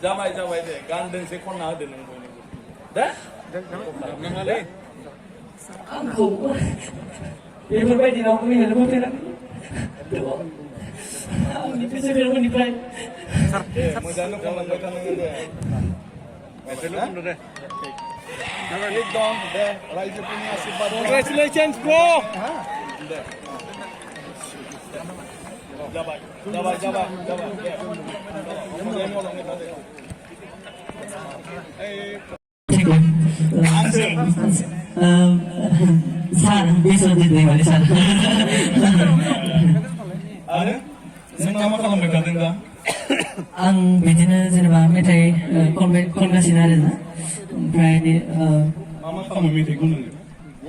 जाबाय जाबाय दे गान दोंसे खनना होदो नों बयनोबो दे नङालै आंखौ बेफोरबायदि रावखौ फैनानै बुंफेराखै आंनि गोसो गोरबोनिफ्राय मोजाङै खनलांबाय थानांगोन दे मेथाइल' खनदो दे एकदम दे रायजोफोरनि आशीर्बाद Congratulations, bro! दे जाबाय जाबाय जाबाय जाबाय दे मोजाङै मावलांबाय थादो सार बिश्वजित दैमारि सार आरो नों मा खालामबाय थादों दा आं बिदिनो जेनेबा मेथाइ खनगासिनो आरोना ओमफ्राय मा खालामो मेथाइखौ नोङो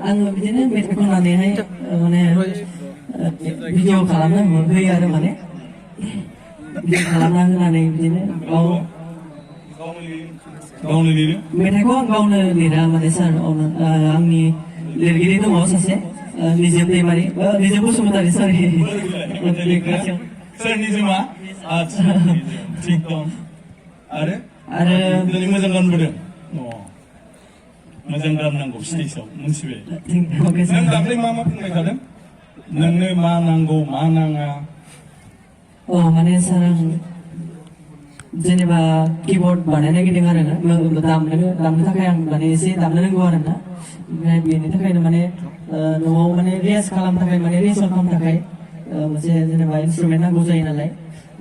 आङो बिदिनो मेथाइ खननानैहाय माने भिडिअ खालामना होयो आरो माने भिडिअ खालामना होनानै बिदिनो गावनो लिरो मेथाइखौ आं गावनो लिरा माने सार आंनि लिरगिरि दङ सासे निजोम दैमारि निजोम बसुमतारी सरि सोर निजोमा आच्छा थिग दं आरो दिनै मोजां गानबोदों मोजां गाननांगौ स्टेजआव मोनथिबाय नों दाख्लै मा बुंबाय थादों नोंनो मा नांगौ मा नाङा माने सार आं जेनेबा कीबोर्ड बानायनो नागिरदों आरो ना दामनो थाखाय आं माने एसे दामनो रोंगौ आरो ना ओमफ्राय बेनि थाखायनो माने न'आव माने रियाज खालामनो थाखाय माने रिहर्सल खालामनो थाखाय मोनसे जेनेबा इन्सट्रुमेन्ट नांगौ जायो नालाय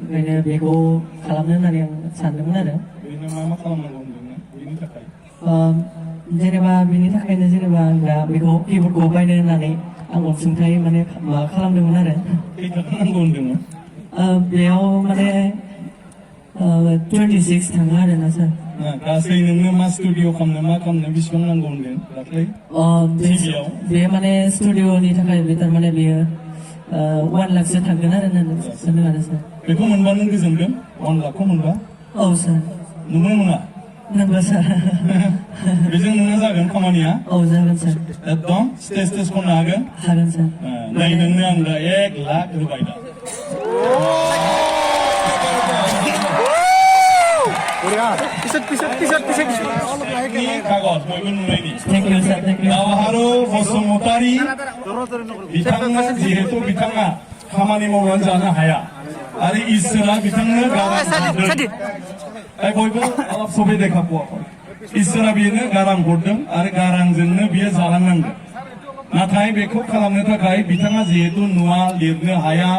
ओंखायनो बेखौ खालामनो होननानै आं सानदोंमोन आरो बेनो मा खालामनांगौ होनदोंना बेनि थाखाय जेनेबा बेनि थाखायनो जेनेबा आं दा बेखौ कीबोर्डखौ बायनो होननानै आं अनसुंथाइ माने माबा खालामदोंमोन आरो खैथाखा नांगौ होनदोंमोन बेयाव माने 26 थाङो आरो ना सार गासै नोंनो मा स्टुडिअ खालामनो बेसेबां नांगौ होनदों दाख्लै बे माने स्टुडिअनि थाखाय बे थारमाने बेयो 1 लाखसो थांगोन आरो ना सानदों आरो सार बेखौ मोनबा नों गोजोनगोन 1 लाखखौ मोनबा औ सार नंगौ नङा नंगौ सार बेजों नोंना जागोन खामानिया औ जागोन सार एकदम स्टेज खननो हागोन सार नै नोंनो आं दा 1 लाख होबाय दा कागज बयबो नुनायनि दावहारु बसुमतारी बिथाङा जिहेतु बिथाङा खामानि मावनानै जानो हाया आरो इसोरा बिथांनो गारां हरदों बयबो अलप सबै देखाख'वाखै इसोरा बेनो गारां हरदों आरो गारांजोंनो बियो जालांनांगोन नाथाय बेखौ खालामनो थाखाय बिथाङा जिहेतु नुवा लिरनो हाया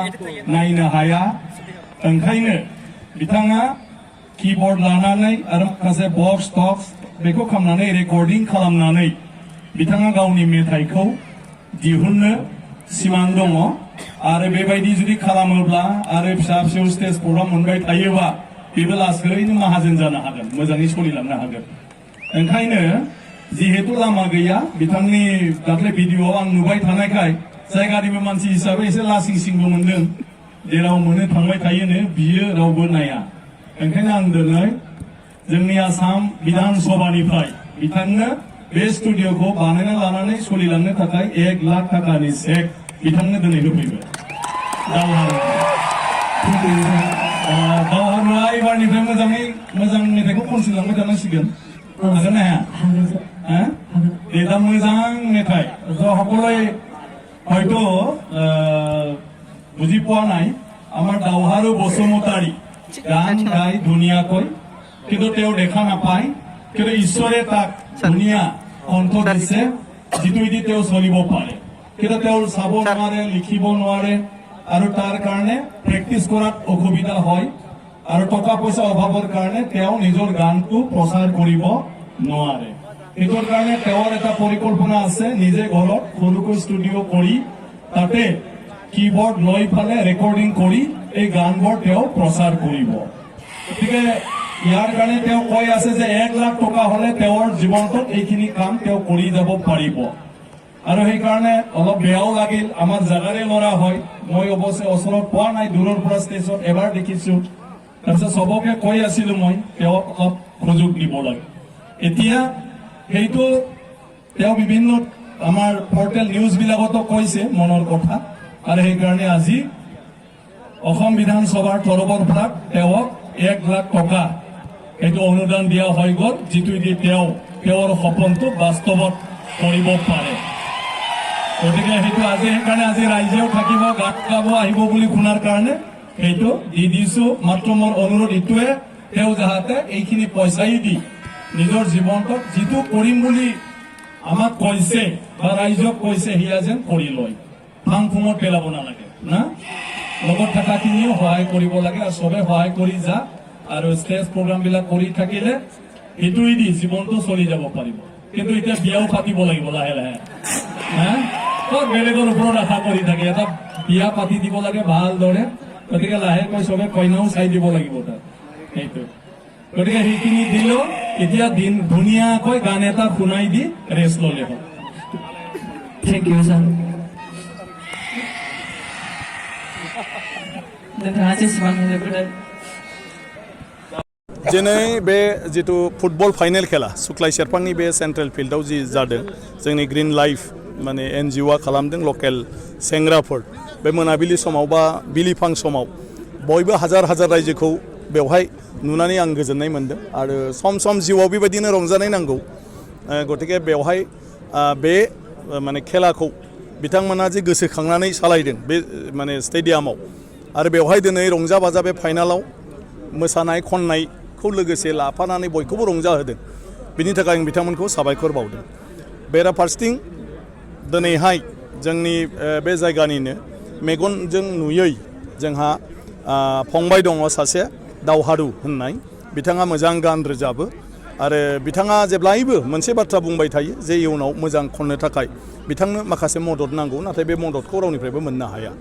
नायनो हाया ओंखायनो बिथाङा कीबोर्ड लानानै आरो माखासे बक्स टक्स बेखौ खालामनानै रेकर्डिं खालामनानै बिथाङा गावनि मेथाइखौ दिहुननो सिमां दङ आरो बेबायदि जुदि खालामोब्ला आरो फिसा फिसौ स्टेज प्रग्राम मोनबाय थायोबा बेबो लासैनो माहाजोन जानो हागोन मोजाङै सोलिलांनो हागोन ओंखायनो जिहेतु लामा गैया बिथांनि दाख्लै भिडिअआव आं नुबाय थानायखाय जायगानिबो मानसि हिसाबै एसे लासिं सिंबो मोनदों जेराव मोनो थांबाय थायोनो बियो रावबो नाया ओंखायनो आं दिनै जोंनि आसाम बिधान सभानिफ्राय बिथांनो बे स्टुडिअखौ बानायना लानानै सोलिलांनो थाखाय 1 लाख थाखानि चेक बिथांनो दिनै होफैबाय दावहारुआ एबारनिफ्राय मोजां मेथाइखौ खनसिलांबाय थानांसिगोन हागोन ना हाया दे दा मोजां मेथाइ সকলে হয়তো বুজি পোৱা নাই আমাৰ দাওহাৰু বসুমতাৰী গান গাই ধুনীয়াকৈ কিন্তু তেওঁ দেখা নাপায় কিন্তু ঈশ্বৰে তাক ধুনীয়া কণ্ঠ দিছে যিটোৱেদি তেওঁ চলিব পাৰে কিন্তু তেওঁ চাব নোৱাৰে লিখিব নোৱাৰে আৰু তাৰ কাৰণে প্ৰেক্টিচ কৰাত অসুবিধা হয় আৰু টকা পইচা অভাৱৰ কাৰণে তেওঁ নিজৰ গানটো প্ৰচাৰ কৰিব নোৱাৰে এইটোৰ কাৰণে তেওঁৰ এটা পৰিকল্পনা আছে নিজে ঘৰত সৰুকৈ ষ্টুডিঅ' কৰি তাতে कीबोर्ड লৈ ফালে ৰেকৰ্ডিং কৰি এই গানবোৰ তেওঁ প্ৰচাৰ কৰিব গতিকে ইয়াৰ কাৰণে তেওঁ কৈ আছে যে 1 লাখ টকা হলে তেওঁৰ জীৱনটোত এইখিনি কাম তেওঁ কৰি যাব পাৰিব আৰু সেই কাৰণে অলপ বেয়াও লাগিল আমাৰ জাগাৰে লৰা হয় মই অৱশ্যে ওচৰত পোৱা নাই দূৰৰ পৰা ষ্টেজত এবাৰ দেখিছো তাৰপিছত সবকে কৈ আছিলো মই তেওঁ অলপ সুযোগ দিব লাগে এতিয়া সেইটো তেওঁ বিভিন্ন আমাৰ পৰ্টেল নিউজ বিলাকতো কৈছে মনৰ কথা আৰু সেই কাৰণে আজি অসম বিধানসভাৰ তৰফৰ পৰা তেওঁক 1 লাখ টকা এইটো অনুদান দিয়া হৈ গ'ল যিটো দি তেওঁৰ সপোনটো বাস্তৱত কৰিব পাৰে গতিকে সেইটো আজি সেইকাৰণে আজি ৰাইজেও থাকিব গাত গাব আহিব বুলি শুনাৰ কাৰণে সেইটো দি দিছো মাত্ৰ মোৰ অনুৰোধ এইটোৱে তেওঁ যাহাতে এইখিনি পইচাই দি নিজৰ জীৱনটোত যিটো কৰিম বুলি আমাক কৈছে বা ৰাইজক কৈছে হিয়া যেন কৰি লয় ফাং ফুঙত পেলাব নালাগে না লগত থকাখিনিও সহায় কৰিব লাগে আৰু চবে সহায় কৰি যা আৰু ষ্টেজ প্ৰগ্ৰামবিলাক কৰি থাকিলে এইটোৱেই দি জীৱনটো চলি যাব পাৰিব কিন্তু এতিয়া বিয়াও পাতিব লাগিব লাহে লাহে হা বেলেগৰ ওপৰত আশা কৰি থাকে এটা বিয়া পাতি দিব লাগে ভালদৰে গতিকে লাহেকৈ চবে কইনাও চাই দিব লাগিব তাত সেইটো গতিকে সেইখিনি দিলো এতিয়া দিন ধুনীয়াকৈ গান এটা শুনাই দি ৰেষ্ট ল'লে হ'ল Thank you, sir. नोंथाङा जेसेबां होनोबोदों दिनै बे जितु फुटबल फाइनेल खेला सुक्लाय सेरफांनि बे सेन्ट्रेल फिल्डआव जि जादों जोंनि ग्रीन लाइफ माने एनजिअ'आ खालामदों लकेल सेंग्राफोर बे मोनाबिलि समाव बा बिलिफां समाव बयबो हाजार हाजार रायजोखौ बेवहाय नुनानै आं गोजोननाय मोनदों आरो सम सम जिउआव बेबायदिनो रंजानाय नांगौ गतिके बेवहाय बे माने खेलाखौ बिथांमोना जे गोसोखांनानै सालायदों बे माने स्टेडियामाव आरो बेवहाय दिनै रंजा बाजा बे फाइनालाव मोसानाय खननायखौ लोगोसे लाफानानै बयखौबो रंजाहोदों बिनि थाखाय आं बिथांमोनखौ साबायखर बावदों बेराफारसेथिं दिनैहाय जोंनि बे जायगानिनो मेगनजों नुयै जोंहा फंबाय दङ सासे दावहारु होननाय बिथाङा मोजां गान रोजाबो आरो बिथाङा जेब्लायबो मोनसे बाथ्रा बुंबाय थायो जे इयुनाव मोजां खननो थाखाय बिथांनो माखासे मदद नांगौ नाथाय बे मददखौ रावनिफ्रायबो मोननो हाया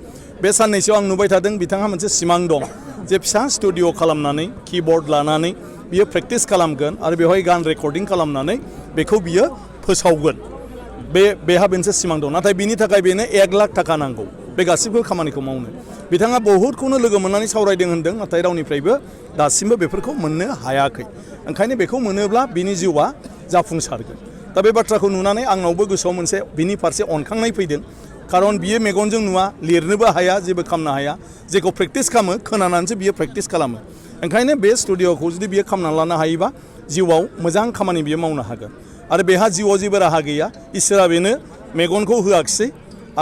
बे साननैसोआव आं नुबाय थादों बिथाङा मोनसे सिमां दं जे फिसा स्टुडिअ खालामनानै कीबोर्ड लानानै बियो प्रेक्टिस खालामगोन आरो बेवहाय गान रेकर्डिं खालामनानै बेखौ बियो फोसावगोन बेहा मोनसे सिमां दं नाथाय बिनि थाखाय बेनो 1 लाख थाखा नांगौ बे गासिबो खामानिखौ मावनो बिथाङा बहुतखौनो लोगो मोननानै सावरायदों होनदों नाथाय रावनिफ्रायबो दासिमबो बेफोरखौ मोननो हायाखै ओंखायनो बेखौ मोनोब्ला बिनि जिउआ जाफुंसारगोन दा बे बाथ्राखौ नुनानै आंनावबो गोसोआव मोनसे बिनि फारसे अनखांनाय फैदों खारन बियो मेगनजों नुवा लिरनोबो हाया जेबो खालामनो हाया जेखौ प्रेक्टिस खालामो खोनानानैसो बियो प्रेक्टिस खालामो ओंखायनो बे स्टुडिअखौ जुदि बियो खालामनानै लानो हायोबा जिउआव मोजां खामानि बियो मावनो हागोन आरो बेहा जिउआव जेबो राहा गैया इसोरा बेनो मेगनखौ होआखिसै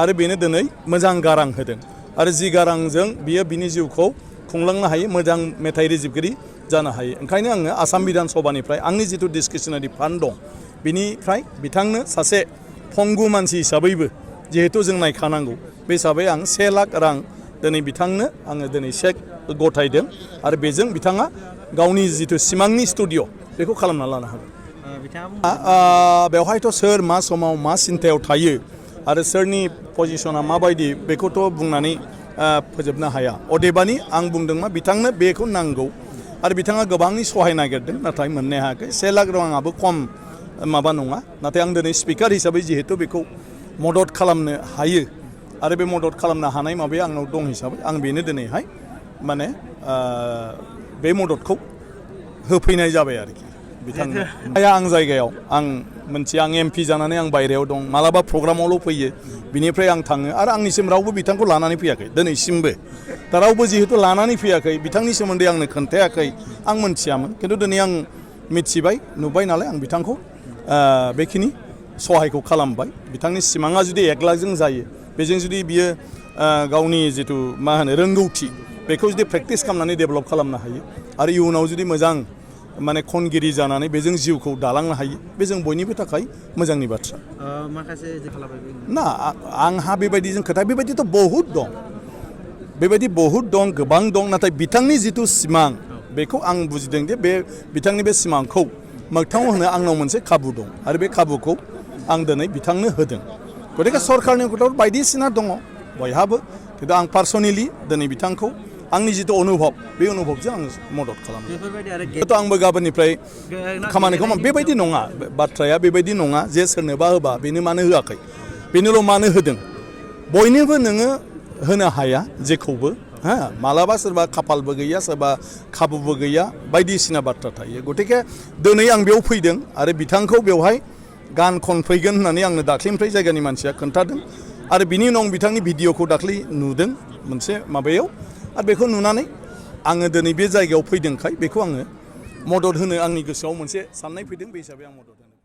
आरो बेनो दिनै मोजां गारां होदों आरो जि गारांजों बियो बिनि जिउखौ खुंलांनो हायो मोजां मेथाइ रोजाबगिरि जानो हायो ओंखायनो आङो आसाम बिधान सभानिफ्राय आंनि जिथु डिसक्रिशनारि फान्ड दं बिनिफ्राय बिथांनो सासे फंगु मानसि हिसाबैबो जिहेतु जों नायखानांगौ बे हिसाबै आं 1 लाख रां दिनै बिथांनो आङो दिनै चेक गथायदों आरो बेजों बिथाङा गावनि जिथु सिमांनि स्टुडिअ बेखौ खालामना लानो हागोन बेवहायथ' सोर मा समाव मा सिन्थायाव थायो आरो सोरनि पजिशना माबायदि बेखौथ' बुंनानै फोजोबनो हाया अदेबानि आं बुंदों मा बिथांनो बेखौ नांगौ आरो बिथाङा गोबांनि सहाय नागिरदों नाथाय मोननो हायाखै 1 लाख राङाबो खम माबा नङा नाथाय आं दिनै स्पिकार हिसाबै जिहेतु बेखौ मदद खालामनो हायो आरो बे मदद खालामनो हानाय माबाया आंनाव दं हिसाबै आं बेनो दिनैहाय माने बे मददखौ होफैनाय जाबाय आरोखि बिथांनो आं जायगायाव आं मोनसे आं एमपि जानानै आं बायरायाव दं मालाबा प्रग्रामावल' फैयो बिनिफ्राय आं थाङो आरो आंनिसिम रावबो बिथांखौ लानानै फैयाखै दिनैसिमबो दा रावबो जिहेतु लानानै फैयाखै बिथांनि सोमोन्दै आंनो खोन्थायाखै आं मोनथियामोन खिन्थु दिनै आं मिथिबाय नुबाय नालाय आं बिथांखौ बेखिनि सहायखौ खालामबाय बिथांनि सिमाङा जुदि 1 लाखजों जायो बेजों जुदि बियो गावनि जिथु मा होनो रोंगौथि बेखौ जुदि प्रेक्टिस खालामनानै डेभेलप खालामनो हायो आरो इयुनाव जुदि मोजां माने खनगिरि जानानै बेजों जिउखौ दालांनो हायो बे जों बयनिबो थाखाय मोजांनि बाथ्रा माखासे ना आंहा बेबायदिजों खोथा बेबायदिथ' बहुद दं बेबायदि बहुद दं गोबां दं नाथाय बिथांनि जिथु सिमां बेखौ आं बुजिदों दि बे बिथांनि बे सिमांखौ मोगथाङाव होनो आंनाव मोनसे खाबु दं आरो बे खाबुखौ आं दिनै बिथांनो होदों गतिके सरकारनि खोथायाव बायदिसिना दङ बयहाबो खिन्थु आं पार्सनेलि दिनै बिथांखौ आंनि जिथु अनुभब बे अनुभबजों आं मदद खालामो आंबो गाबोननिफ्राय खामानिखौ बेबायदि नङा बाथ्राया बेबायदि नङा जे सोरनोबा होबा बेनो मानो होआखै बेनोल' मानो होदों बयनोबो नोङो होनो हाया जेखौबो हा मालाबा सोरबा खाफालबो गैया सोरबा खाबुबो गैया बायदिसिना बाथ्रा थायो गतिके दिनै आं बेयाव फैदों आरो बिथांखौ बेवहाय गान खनफैगोन होननानै आंनो दाख्लैनिफ्राय जायगानि मानसिया खोन्थादों आरो बिनि उनाव बिथांनि भिडिअखौ दाख्लै नुदों मोनसे माबायाव आरो बेखौ नुनानै आङो दिनै बे जायगायाव फैदोंखाय बेखौ आङो मदद होनो आंनि गोसोआव मोनसे साननाय फैदों बे हिसाबै आं मदद होनो